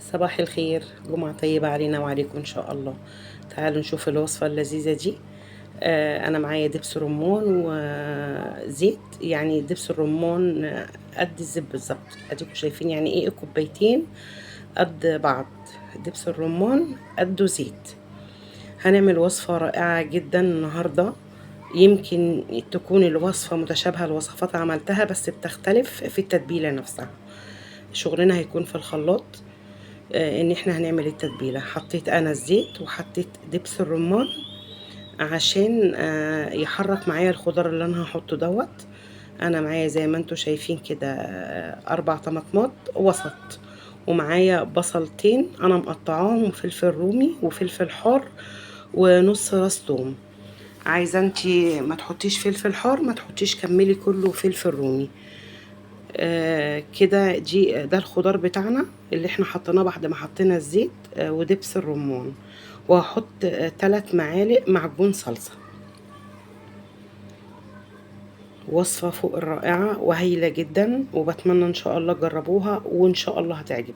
صباح الخير، جمعة طيبة علينا وعليكم إن شاء الله. تعالوا نشوف الوصفة اللذيذة دي. أنا معايا دبس رمان وزيت، يعني دبس الرمان قد الزيت بالظبط. أديكم شايفين يعني إيه كوبايتين قد بعض. دبس الرمان قده زيت. هنعمل وصفة رائعة جدا النهاردة. يمكن تكون الوصفة متشابهة لوصفات عملتها، بس بتختلف في التتبيلة نفسها. شغلنا هيكون في الخلاط. ان احنا هنعمل التتبيله. حطيت انا الزيت وحطيت دبس الرمان عشان يحرك معايا الخضار اللي انا هحطه دوت. انا معايا زي ما انتم شايفين كده 4 طماطمات وسط، ومعايا بصلتين انا مقطعاهم، وفلفل رومي وفلفل حار ونص راس توم. عايزه انتي ما تحطيش فلفل حار ما تحطيش، كملي كله فلفل رومي. كده ده الخضار بتاعنا اللي احنا حطيناه بعد ما حطينا الزيت ودبس الرمان. وهحط 3 معالق معجون صلصة. وصفة فوق الرائعة وهايلة جدا، وبتمنى ان شاء الله تجربوها وان شاء الله هتعجبكم.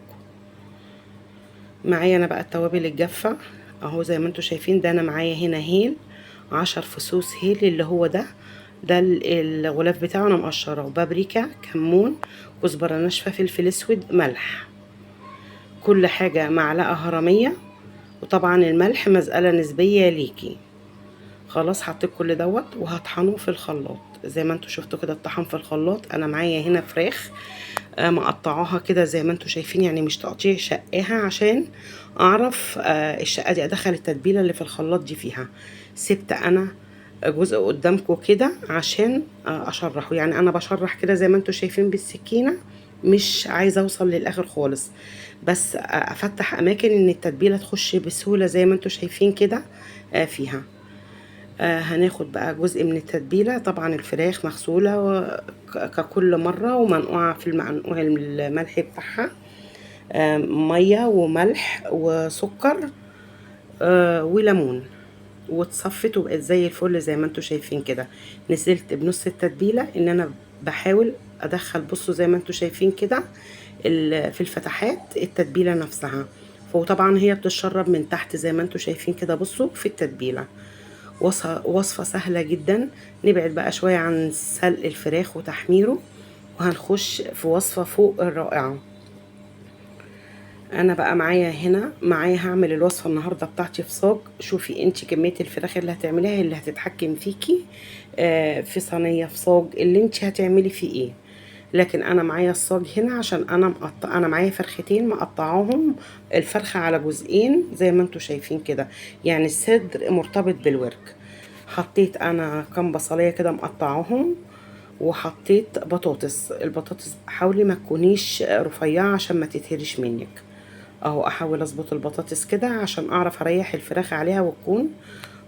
معايا انا بقى التوابل الجافة اهو زي ما انتم شايفين. ده انا معايا هنا هيل، 10 فصوص هيل اللي هو ده الغلاف بتاعه انا مقشره، وبابريكا، كمون، كزبرة ناشفة، فلفل اسود، ملح. كل حاجة معلقة هرمية، وطبعا الملح مسألة نسبية ليكي. خلاص حطيت كل دوت وهطحنه في الخلاط زي ما انتوا شفتوا كده. الطحن في الخلاط. انا معايا هنا فراخ مقطعاها كده زي ما انتوا شايفين، يعني مش تقطيع، شقاها عشان اعرف الشقه دي ادخل التتبيله اللي في الخلاط دي فيها. سبت انا جزء قدامكم كده عشان اشرحه. يعني انا بشرح كده زي ما انتوا شايفين بالسكينه، مش عايزه اوصل للاخر خالص، بس افتح اماكن ان التتبيله تخش بسهوله زي ما انتوا شايفين كده فيها. هناخد بقى جزء من التتبيلة. طبعا الفراخ مغسولة ككل مرة ومنقوعة في المنقوع الملح بتاعها. مية وملح وسكر وليمون، واتصفت وبقت زي الفل زي ما انتوا شايفين كده. نزلت بنص التتبيلة ان انا بحاول ادخل، بصوا زي ما انتوا شايفين كده في الفتحات التتبيلة نفسها. وطبعا هي بتشرب من تحت زي ما انتوا شايفين كده، بصوا في التتبيلة. وصفة سهلة جدا. نبعد بقى شوية عن سلق الفراخ وتحميره، وهنخش في وصفة فوق الرائعة. انا بقى معايا هعمل الوصفة النهاردة بتاعتي في صاج. شوفي انت كمية الفراخ اللي هتعمليها اللي هتتحكم فيكي. في صينية، في صاج، اللي انت هتعملي فيه ايه. لكن انا معايا الصاج هنا عشان انا معايا فرختين مقطعاهم، الفرخة على جزئين زي ما انتوا شايفين كده، يعني الصدر مرتبط بالورك. حطيت انا كام بصلية كده مقطعاهم، وحطيت بطاطس. البطاطس حاولي ما تكونيش رفيعة عشان ما تتهرش منك. اهو احاول اظبط البطاطس كده عشان اعرف اريح الفراخ عليها وتكون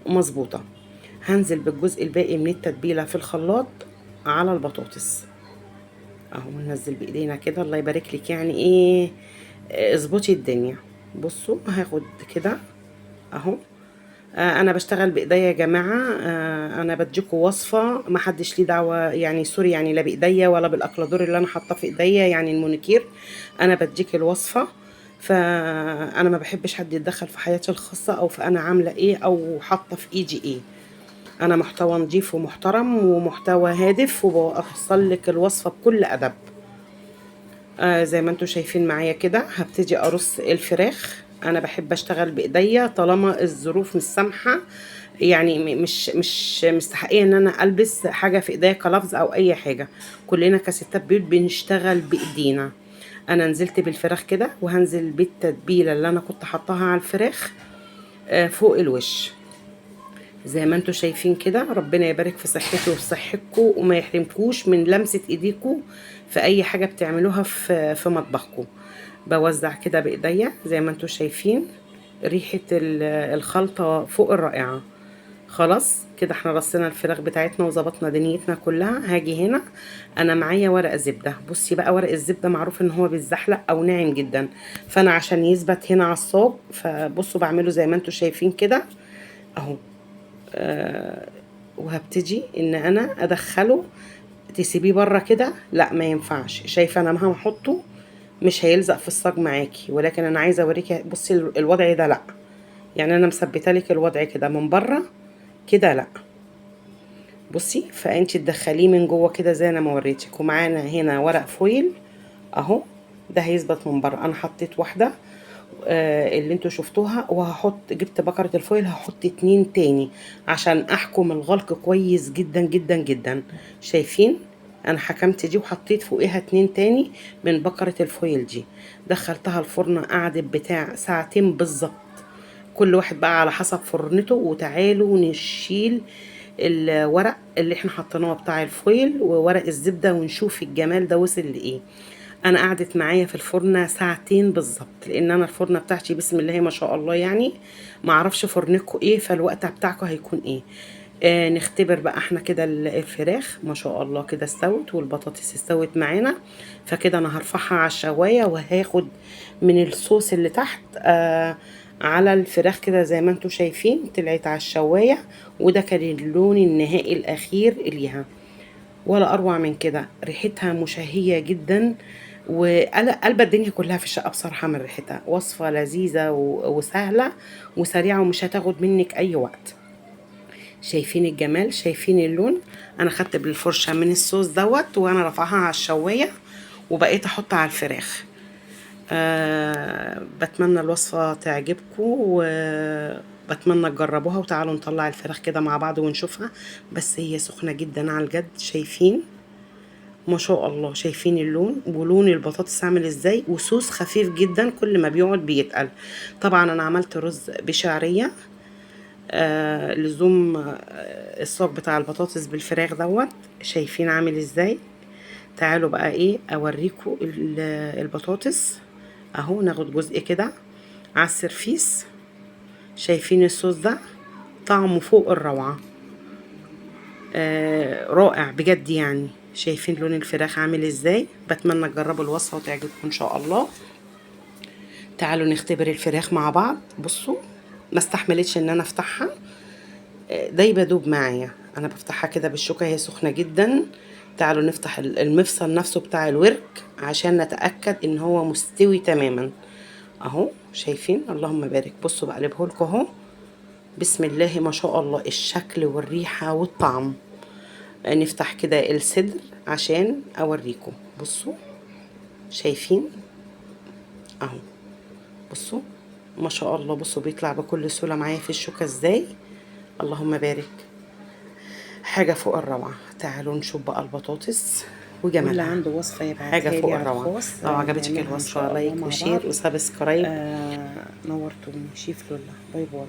مظبوطة. هنزل بالجزء الباقي من التتبيلة في الخلاط على البطاطس اهو. ننزل بايدينا كده، الله يبارك لك، يعني ايه اظبطي الدنيا. بصوا هاخد كده اهو. انا بشتغل بايديا يا جماعه. انا بديكوا وصفه ما حدش ليه دعوه، يعني سوري، يعني لا بايديا ولا بالاكلادور اللي انا حاطاه في ايديا، يعني المونيكير. انا بديك الوصفه. فانا ما بحبش حد يتدخل في حياتي الخاصه، او في انا عامله ايه او حاطه في ايدي ايه. انا محتوى نظيف ومحترم ومحتوى هادف، وبوصل لك الوصفه بكل ادب. زي ما انتوا شايفين معايا كده هبتدي ارص الفراخ. انا بحب اشتغل بايديا طالما الظروف مش سامحه، يعني مش مستحقيه ان انا البس حاجه في ايديا كلفظ او اي حاجه. كلنا كستات بيوت بنشتغل بايدينا. انا نزلت بالفراخ كده، وهنزل بالتتبيله اللي انا كنت حطاها على الفراخ فوق الوش زي ما انتوا شايفين كده. ربنا يبارك في صحتي وفي صحتكم، وما يحرمكوش من لمسة ايديكم في اي حاجة بتعملوها في مطبخكم. بوزع كده بايديا زي ما انتوا شايفين. ريحة الخلطة فوق الرائعة. خلاص كده احنا رصينا الفراخ بتاعتنا وظبطنا دنيتنا كلها. هاجي هنا انا معايا ورق زبدة. بصي بقى، ورق الزبدة معروف ان هو بيتزحلق او ناعم جدا، فانا عشان يثبت هنا على الصاج فبصوا بعمله زي ما انتوا شايفين كده اهو. وهبتدي ان انا ادخله. تسيبيه بره كده لا ما ينفعش. شايفه انا مهما احطه مش هيلزق في الصاج معاكي، ولكن انا عايزه اوريكي. بصي الوضع ده لا، يعني انا مثبته لك الوضع كده من بره كده لا. بصي فانت تدخليه من جوه كده زي انا ما وريتك. ومعانا هنا ورق فويل اهو، ده هيثبت من بره. انا حطيت واحده اللي انتوا شفتوها، وهحط جبت بكرة الفويل هحط 2 تاني عشان احكم الغلق كويس جدا جدا جدا. شايفين انا حكمت دي وحطيت فوقيها 2 تاني من بكرة الفويل دي. دخلتها الفرن قعدت بتاع ساعتين بالظبط، كل واحد بقى على حسب فرنته. وتعالوا نشيل الورق اللي احنا حطيناه بتاع الفويل وورق الزبدة ونشوف الجمال ده وصل لايه. انا قعدت معايا في الفرن ساعتين بالظبط، لان انا الفرنه بتاعتي بسم الله ما شاء الله يعني. ما اعرفش فرنكم ايه، فالوقت بتاعكم هيكون ايه. نختبر بقى احنا كده الفراخ ما شاء الله كده استوت، والبطاطس استوت معانا. فكده انا هرفعها على الشوايه وهاخد من الصوص اللي تحت على الفراخ كده زي ما انتم شايفين طلعت على الشوايه. وده كان اللون النهائي الاخير ليها، ولا اروع من كده. ريحتها مشهية جدا وقلبة الدنيا كلها في الشقة بصراحة من ريحتها. وصفة لذيذة وسهلة وسريعة ومش هتاخد منك اي وقت. شايفين الجمال، شايفين اللون. انا خدت بالفرشة من الصوص دوت وانا رافعاها على الشواية وبقيت احط على الفراخ. بتمنى الوصفة تعجبكم وبتمنى تجربوها. وتعالوا نطلع الفراخ كده مع بعض ونشوفها. بس هي سخنة جدا على الجد. شايفين ما شاء الله، شايفين اللون ولون البطاطس عامل ازاي، وصوص خفيف جدا كل ما بيقعد بيتقل. طبعا انا عملت رز بشعرية لزوم الصاج بتاع البطاطس بالفراخ دوت. شايفين عامل ازاي. تعالوا بقى ايه اوريكم البطاطس اهو. ناخد جزء كده على السرفيس. شايفين الصوص ده طعمه فوق الروعة. رائع بجد يعني. شايفين لون الفراخ عامل ازاي. بتمنى تجربوا الوصفة وتعجبكم ان شاء الله. تعالوا نختبر الفراخ مع بعض. بصوا ما استحملتش ان انا افتحها، دايبه دوب معايا. انا بفتحها كده بالشوكة هي سخنة جدا. تعالوا نفتح المفصل نفسه بتاع الورك عشان نتأكد ان هو مستوي تماما اهو. شايفين اللهم بارك. بصوا بقلبه لكم اهو. بسم الله ما شاء الله الشكل والريحة والطعم. نفتح كده الصدر عشان اوريكم. بصوا شايفين اهو. بصوا ما شاء الله. بصوا بيطلع بكل سهولة معايا في الشوكة ازاي. اللهم بارك. حاجة فوق الروعة. تعالوا نشوف بقى البطاطس وجمالها. واللي عنده وصفة حاجة يبعتها فوق لي على الروعة. الخاص لو عجبتك نعملها إن الوصفة شاء الله لايك مع بعض. وشير وسبسكرايب. نورتوني. شيف لولا. باي باي.